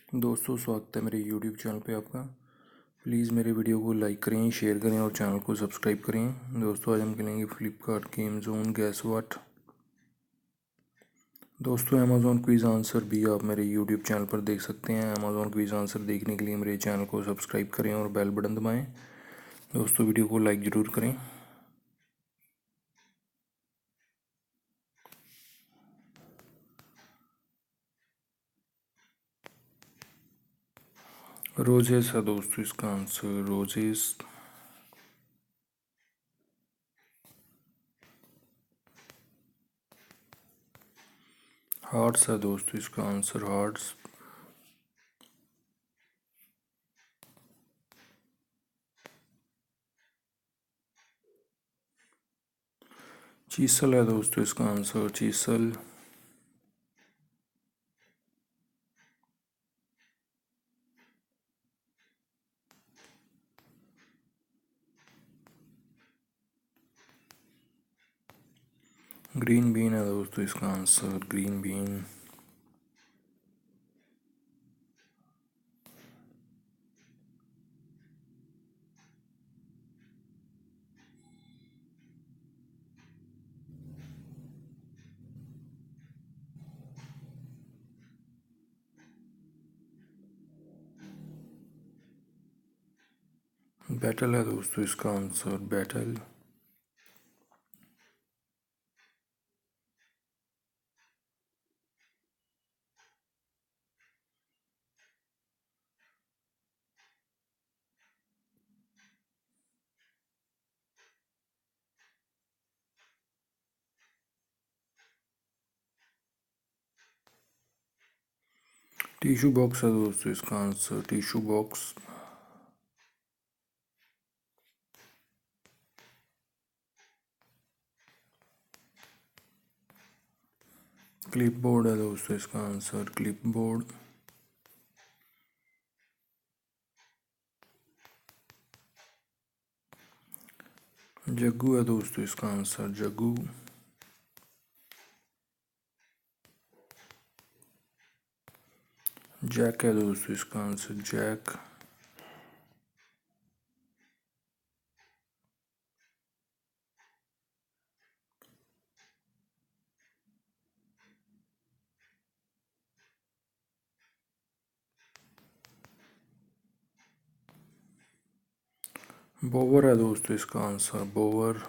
दोस्तों, स्वागत है मेरे YouTube चैनल पे आपका। प्लीज़ मेरे वीडियो को लाइक करें, शेयर करें और चैनल को सब्सक्राइब करें। दोस्तों, आज हम खेलेंगे Flipkart game zone gas what. दोस्तों, अमेज़ॉन क्विज़ आंसर भी आप मेरे YouTube चैनल पर देख सकते हैं। अमेज़ॉन क्विज़ आंसर देखने के लिए मेरे चैनल को सब्सक्राइब करें और बेल बटन दबाएँ। दोस्तों, वीडियो को लाइक ज़रूर करें। रोजेस है दोस्तों इसका आंसर, रोजेस। हार्ट्स है दोस्तों इसका आंसर, हार्ट्स। चीसल है दोस्तों इसका आंसर, चीसल। ग्रीन बीन है दोस्तों इसका आंसर, ग्रीन बीन। बैटल है दोस्तों इसका आंसर, बैटल। टिश्यू बॉक्स है दोस्तों इसका answer, tissue box. Clip board है दोस्तों इसका आंसर, क्लिप बोर्ड। जग्गू है दोस्तों इसका आंसर, जग्गू। जैक है दोस्तों इसका आंसर, जैक। बोवर है दोस्तों इसका आंसर, बोवर।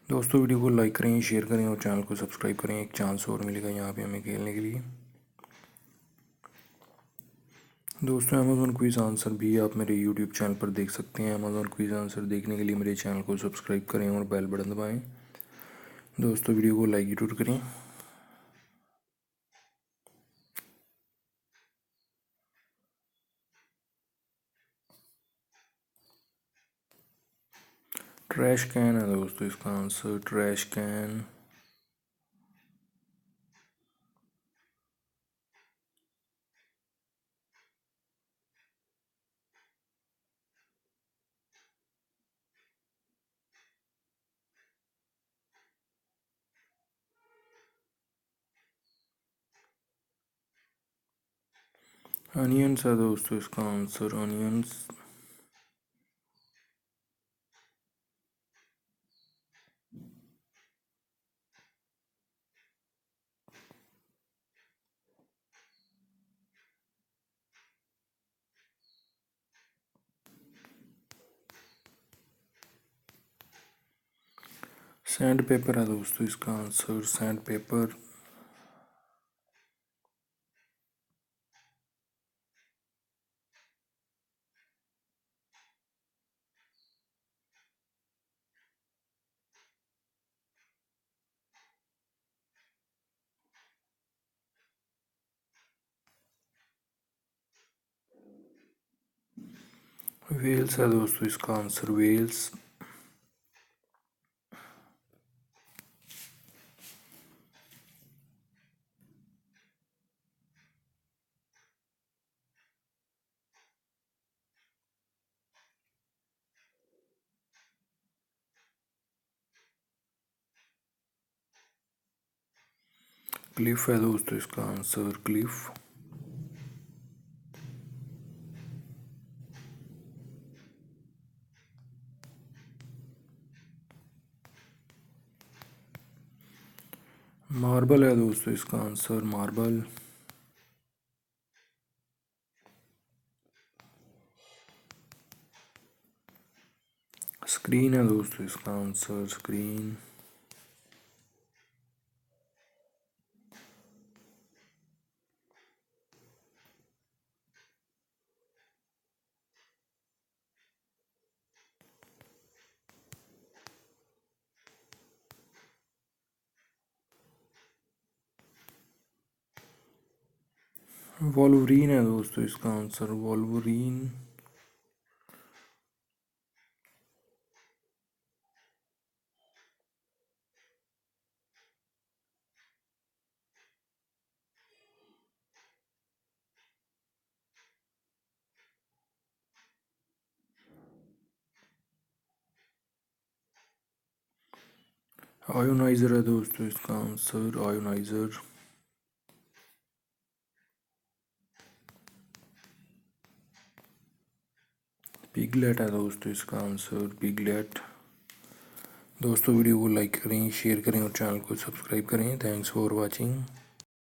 दोस्तों, वीडियो को लाइक करें, शेयर करें और चैनल को सब्सक्राइब करें। एक चांस और मिलेगा यहाँ पे हमें खेलने के लिए। दोस्तों, अमेज़ॉन क्विज़ आंसर भी आप मेरे यूट्यूब चैनल पर देख सकते हैं। अमेज़ॉन क्विज़ आंसर देखने के लिए मेरे चैनल को सब्सक्राइब करें और बेल बटन दबाएं। दोस्तों, वीडियो को लाइक जरूर करें। ट्रैश कैन है दोस्तों इसका आंसर, ट्रैश कैन। अनियंस है दोस्तों इसका आंसर, अनियंस। सैंड पेपर है दोस्तों इसका आंसर, सैंड पेपर। वेल्स है दोस्तों इसका आंसर, वेल्स। क्लिफ है दोस्तों इसका आंसर, क्लिफ। मार्बल है दोस्तों इसका आंसर, मार्बल। स्क्रीन है दोस्तों इसका आंसर, स्क्रीन। वॉल्वरीन है दोस्तों इसका आंसर, वॉल्वरीन। आयोनाइजर है दोस्तों इसका आंसर, आयोनाइजर। पिगलेट है दोस्तों इसका आंसर, पिगलेट। दोस्तों वीडियो को लाइक करें, शेयर करें और चैनल को सब्सक्राइब करें। Thanks for watching.